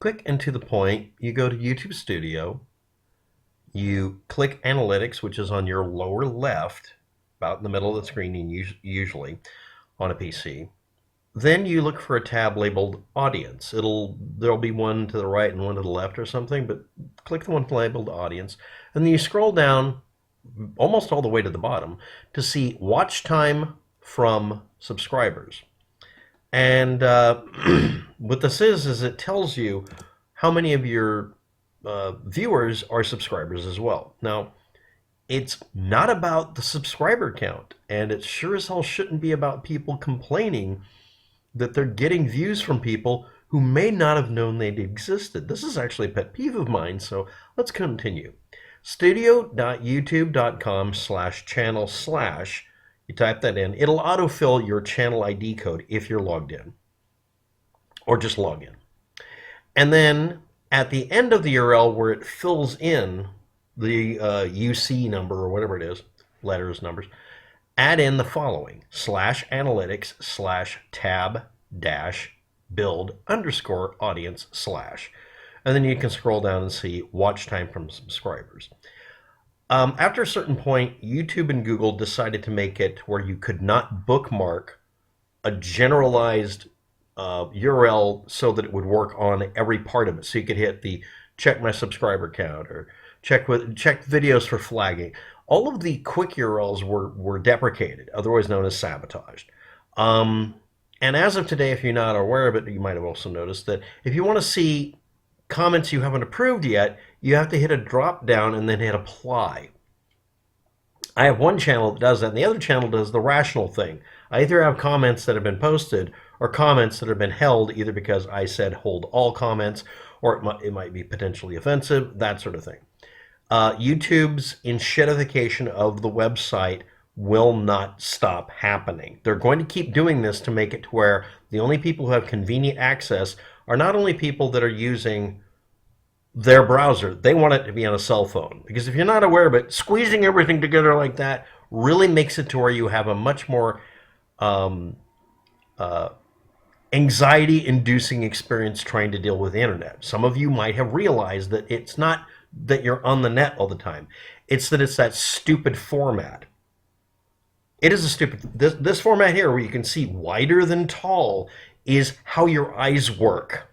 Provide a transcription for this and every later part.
Quick and to the point, you go to YouTube Studio, you click Analytics, which is on your lower left, about in the middle of the screen, and usually on a PC. Then you look for a tab labeled Audience. There'll be one to the right and one to the left or something, but click the one labeled Audience, and then you scroll down almost all the way to the bottom to see watch time from subscribers. And what this is it tells you how many of your viewers are subscribers as well. Now, it's not about the subscriber count, and it sure as hell shouldn't be about people complaining that they're getting views from people who may not have known they existed. This is actually a pet peeve of mine, so let's continue. Studio.youtube.com/channel/ you type that in. It'll autofill your channel ID code if you're logged in, or just log in. And then at the end of the URL where it fills in the UC number or whatever it is, letters, numbers, add in the following: /analytics/tab-build_audience/. And then you can scroll down and see watch time from subscribers. After a certain point, YouTube and Google decided to make it where you could not bookmark a generalized URL so that it would work on every part of it. So you could hit the check my subscriber count or check videos for flagging. All of the quick URLs were deprecated, otherwise known as sabotaged. And as of today, if you're not aware of it, you might have also noticed that if you want to see comments you haven't approved yet, you have to hit a drop down and then hit apply. I have one channel that does that, and the other channel does the rational thing. I either have comments that have been posted or comments that have been held, either because I said hold all comments, or it might be potentially offensive, that sort of thing. YouTube's enshittification of the website will not stop happening. They're going to keep doing this to make it to where the only people who have convenient access are not only people that are using their browser, they want it to be on a cell phone. Because if you're not aware of it, squeezing everything together like that really makes it to where you have a much more anxiety-inducing experience trying to deal with the internet. Some of you might have realized that it's not that you're on the net all the time. It's that it's that stupid format. It is a stupid... This format here, where you can see wider than tall, is how your eyes work.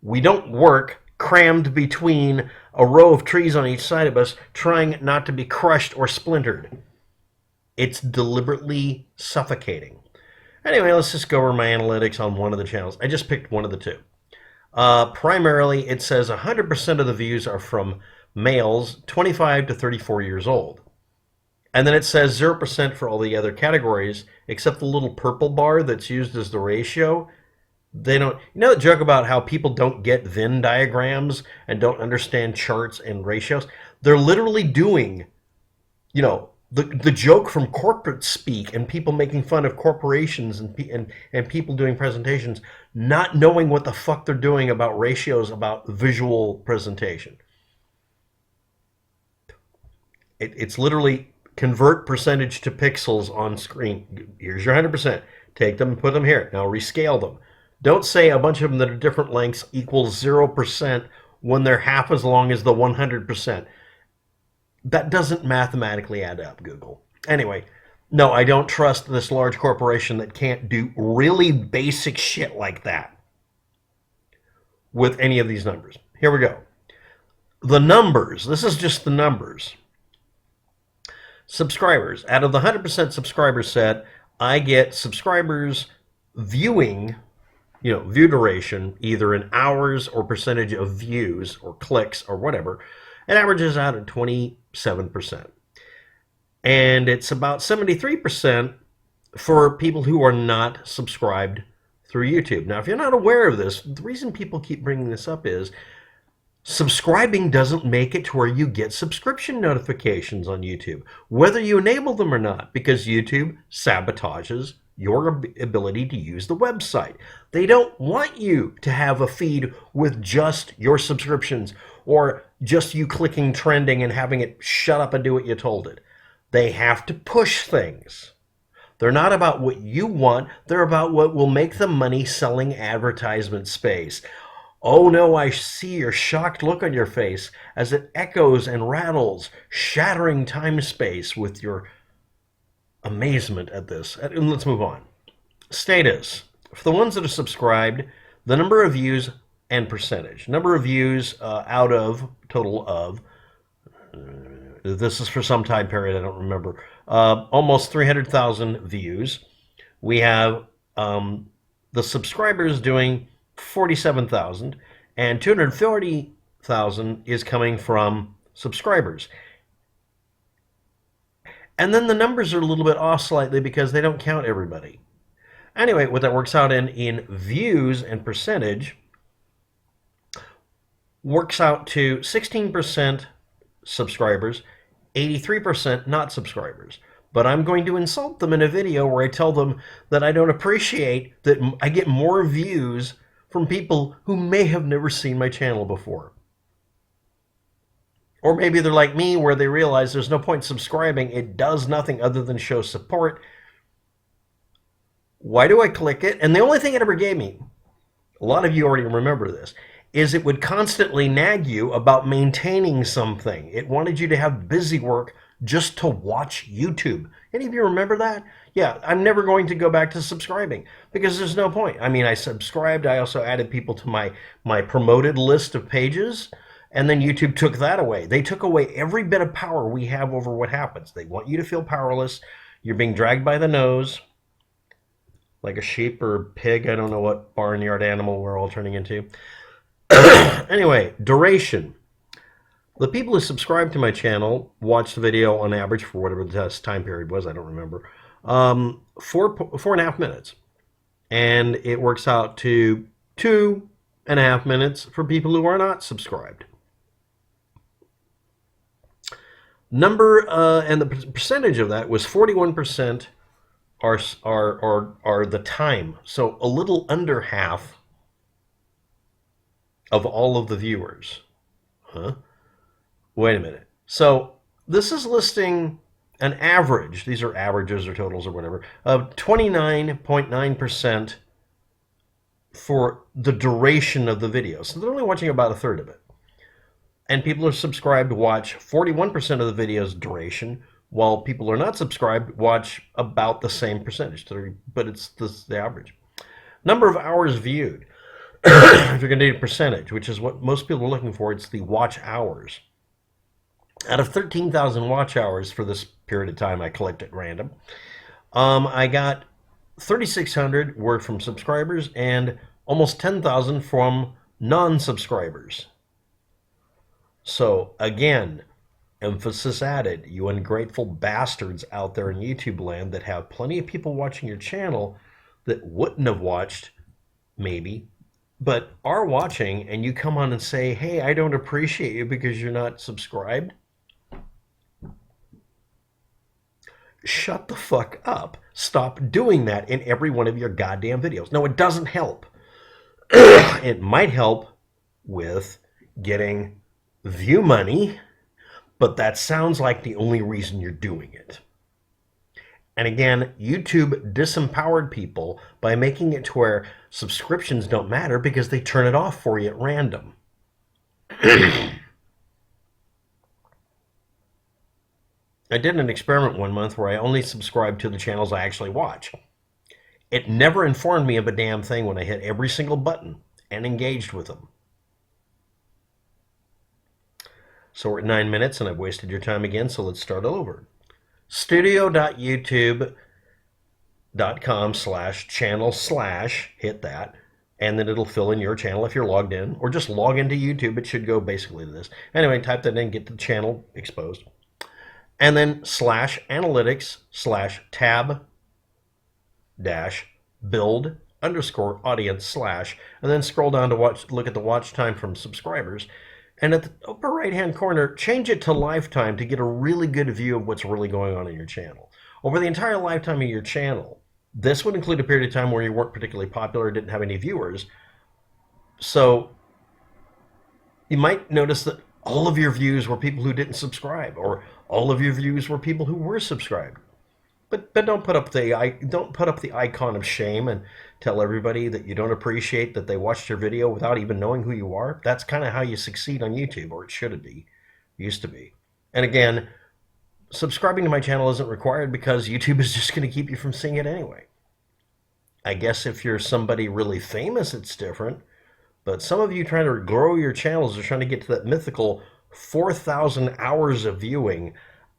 We don't work crammed between a row of trees on each side of us, trying not to be crushed or splintered. It's deliberately suffocating. Anyway, let's just go over my analytics on one of the channels. I just picked one of the two. Primarily, it says 100% of the views are from males 25 to 34 years old. And then it says 0% for all the other categories, except the little purple bar that's used as the ratio. They don't, you know the joke about how people don't get Venn diagrams and don't understand charts and ratios? They're literally doing, you know, the joke from corporate speak and people making fun of corporations and people doing presentations, not knowing what the fuck they're doing about ratios, about visual presentation. It's literally convert percentage to pixels on screen. Here's your 100%. Take them and put them here. Now rescale them. Don't say a bunch of them that are different lengths equals 0% when they're half as long as the 100%. That doesn't mathematically add up, Google. Anyway, no, I don't trust this large corporation that can't do really basic shit like that with any of these numbers. Here we go. The numbers. This is just the numbers. Subscribers. Out of the 100% subscriber set, I get subscribers viewing, view duration, either in hours or percentage of views or clicks or whatever. It averages out at 27%. And it's about 73% for people who are not subscribed through YouTube. Now, if you're not aware of this, the reason people keep bringing this up is subscribing doesn't make it to where you get subscription notifications on YouTube, whether you enable them or not, because YouTube sabotages your ability to use the website. They don't want you to have a feed with just your subscriptions or just you clicking trending and having it shut up and do what you told it. They have to push things. They're not about what you want. They're about what will make the money selling advertisement space. Oh no, I see your shocked look on your face as it echoes and rattles, shattering time-space with your amazement at this. And let's move on. Status. For the ones that are subscribed, the number of views and percentage. Number of views out of, total of, this is for some time period, I don't remember, almost 300,000 views. We have the subscribers doing 47,000, and 240,000 is coming from subscribers. And then the numbers are a little bit off slightly because they don't count everybody. Anyway, what that works out in views and percentage works out to 16% subscribers, 83% not subscribers. But I'm going to insult them in a video where I tell them that I don't appreciate that I get more views from people who may have never seen my channel before. Or maybe they're like me where they realize there's no point subscribing. It does nothing other than show support. Why do I click it? And the only thing it ever gave me, a lot of you already remember this, is it would constantly nag you about maintaining something. It wanted you to have busy work just to watch YouTube. Any of you remember that? Yeah, I'm never going to go back to subscribing because there's no point. I mean, I subscribed. I also added people to my promoted list of pages, and then YouTube took that away. They took away every bit of power we have over what happens. They want you to feel powerless. You're being dragged by the nose like a sheep or a pig. I don't know what barnyard animal we're all turning into. Anyway, duration. The people who subscribe to my channel watch the video on average for whatever the time period was, I don't remember, 4.5 minutes. And it works out to 2.5 minutes for people who are not subscribed. Number and the percentage of that was 41% are the time. So a little under half of all of the viewers. Huh? Wait a minute. So this is listing an average, these are averages or totals or whatever, of 29.9% for the duration of the video. So they're only watching about a third of it. And people who are subscribed watch 41% of the video's duration, while people who are not subscribed watch about the same percentage, but it's the average. Number of hours viewed. If you're going to do a percentage, which is what most people are looking for, it's the watch hours. Out of 13,000 watch hours for this period of time I collect at random, I got 3,600 were from subscribers and almost 10,000 from non-subscribers. So again, emphasis added, you ungrateful bastards out there in YouTube land that have plenty of people watching your channel that wouldn't have watched, maybe, but are watching, and you come on and say, hey, I don't appreciate you because you're not subscribed. Shut the fuck up. Stop doing that in every one of your goddamn videos. No, it doesn't help. It might help with getting view money, but that sounds like the only reason you're doing it. And again, YouTube disempowered people by making it to where subscriptions don't matter because they turn it off for you at random. I did an experiment one month where I only subscribed to the channels I actually watch. It never informed me of a damn thing when I hit every single button and engaged with them. So we're at 9 minutes and I've wasted your time again, so let's start all over. studio.youtube.com/channel/ hit that, and then it'll fill in your channel if you're logged in, or just log into YouTube. It should go basically to this. Anyway, type that in, get the channel exposed. And then /analytics/tab-build_audience/ and then scroll down to look at the watch time from subscribers. And at the upper right-hand corner, change it to lifetime to get a really good view of what's really going on in your channel. Over the entire lifetime of your channel, this would include a period of time where you weren't particularly popular, didn't have any viewers. So you might notice that all of your views were people who didn't subscribe, or all of your views were people who were subscribed. But don't put up the icon of shame and tell everybody that you don't appreciate that they watched your video without even knowing who you are. That's kind of how you succeed on YouTube, or it should be, used to be. And again, subscribing to my channel isn't required because YouTube is just going to keep you from seeing it anyway. I guess if you're somebody really famous, it's different. But some of you trying to grow your channels are trying to get to that mythical 4,000 hours of viewing.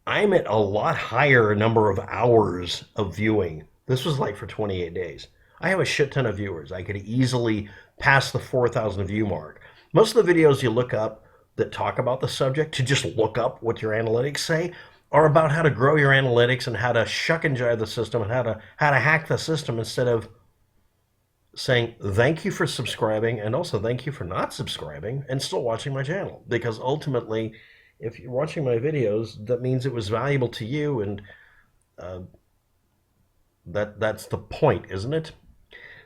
I'm at a lot higher number of hours of viewing. This was like for 28 days. I have a shit ton of viewers. I could easily pass the 4,000 view mark. Most of the videos you look up that talk about the subject, to just look up what your analytics say, are about how to grow your analytics and how to shuck and jive the system and how to hack the system, instead of saying thank you for subscribing and also thank you for not subscribing and still watching my channel. Because ultimately, if you're watching my videos, that means it was valuable to you, and that's the point, isn't it?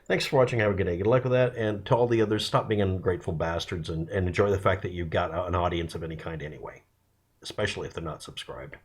Thanks for watching. Have a good day. Good luck with that. And to all the others, stop being ungrateful bastards and enjoy the fact that you've got an audience of any kind anyway, especially if they're not subscribed.